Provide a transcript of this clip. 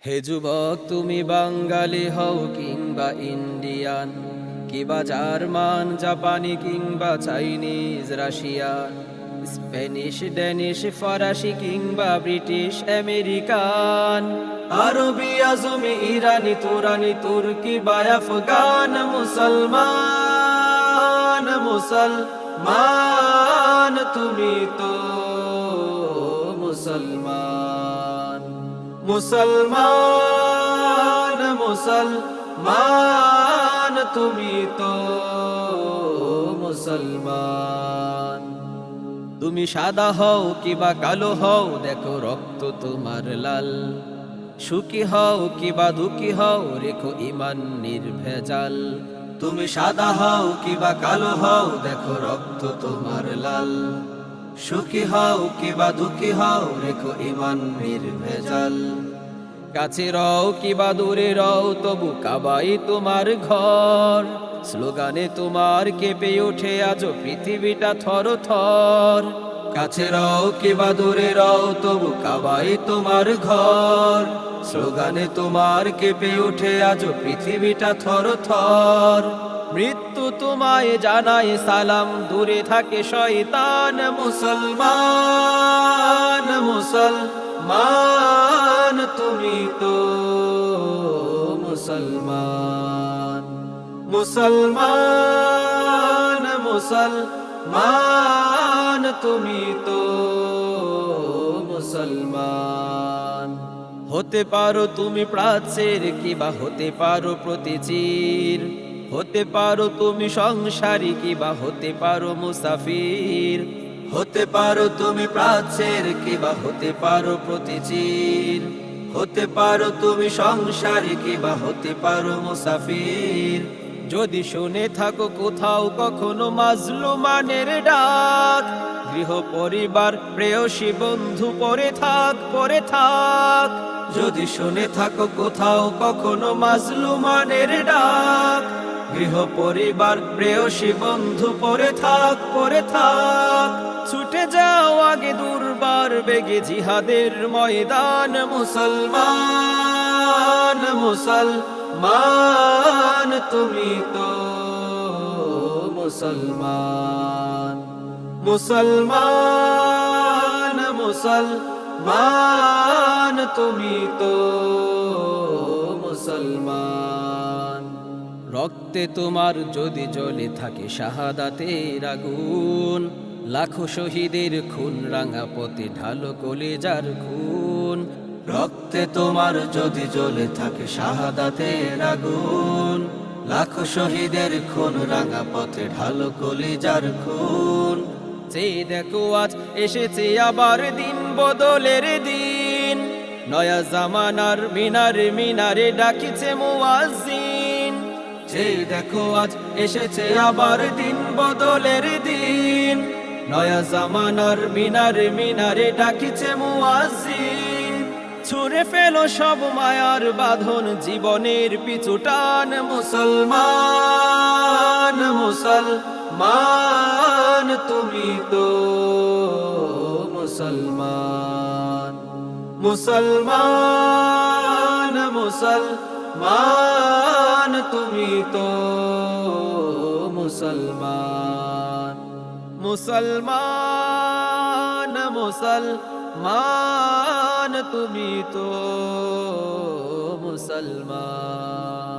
হে যুবক, তুমি বাঙালি হও কিংবা ইন্ডিয়ান, কিবা জার্মান, জাপানি কিংবা চাইনিজ, রাশিয়ান, স্প্যানিশ, ড্যানিশ, ফরাসি কিংবা ব্রিটিশ আমেরিকান, আরবি, আজমি, ইরানি, তুরানি, তুর্কি বা আফগান, মুসলমান মুসলমান তুমি তো মুসলমান। মুসলমান মুসলমান তুমি তো মুসলমান। তুমি সাদা হও কিবা কালো হও, দেখো রক্ত তোমার লাল। সুখী হও কিবা দুঃখী হও, রেখো ইমান নির্ভেজাল। তুমি সাদা হও কিবা কালো হও, দেখো রক্ত তোমার লাল। সুখী হও কিবা দুঃখী হও, রেখো ইমান নির্ভেজাল। কাছে রও কিবা দূরে রও, তবু কাবাই তোমার ঘর। স্লোগানে তোমার কেঁপে ওঠে আজ পৃথিবীটা থর থর। কাছে রও কিবা দূরে রও, তবু কাবাই তোমার ঘর। স্লোগানে তোমার কেঁপে ওঠে আজ পৃথিবীটা থর থর। মৃত্যু তোমায় জানায় সালাম, দূরে থাকে শয়তান। মুসলমান মুসলমান তুমি তো মুসলমান। মুসলমান মুসলমান তুমি তো মুসলমান। হতে পারো তুমি প্রাচ্যের কিবা হতে পারো প্রতিচির। হতে পারো তুমি সংসারী কিবা হতে পারো মুসাফির। হতে পারো তুমি প্রাচ্যের কিবা হতে পারো প্রতিচির। হতে পারো তুমি সংসারী কিবা হতে পারো মুসাফির। যদি শুনে থাকো কোথাও কখনো মাজলুমানের ডাক, গৃহ পরিবার প্রেয়সী বন্ধু পরে থাক পরে থাক। যদি শুনে থাকো কোথাও কখনো মাজলুমানের ডাক, গৃহ পরিবার প্রেয়সী বন্ধু পরে থাক পরে থাক। ছুটে যাও আগে দুর্বার বেগে জিহাদের ময়দান। মুসলমান মুসলমান তুমি তো মুসলমান। মুসলমান মুসলমান তুমি তো মুসলমান। রক্তে তোমার যদি জ্বলে থাকে শাহাদাতের আগুন, লাখো শহীদের খুন রাঙা পথে ঢালো কলেজার খুন। রক্তে তোমার যদি জ্বলে থাকে শাহাদাতের আগুন, লাখো শহীদের খুন রাঙা পথে ঢালো কলেজার খুন। চেয়ে দেখো আজ এসেছে আবার দিন বদলের দিন, নয়া জামানার মিনারে মিনারে ডাকিছে মুয়াজ্জিন। চেয়ে দেখো আজ এসেছে আবার দিন বদলের দিন, নয়া জামানার মিনারে মিনারে ডাকিছে মুয়াজ্জিন। ছুঁড়ে ফেলো সব মায়ার বাঁধন, জীবনের পিছু টান। মুসলমান মুসলমান তুমি তো মুসলমান। মুসলমান মুসলমান তুমি তো মুসলমান। মুসলমান মুসলমান তুমি তো মুসলমান।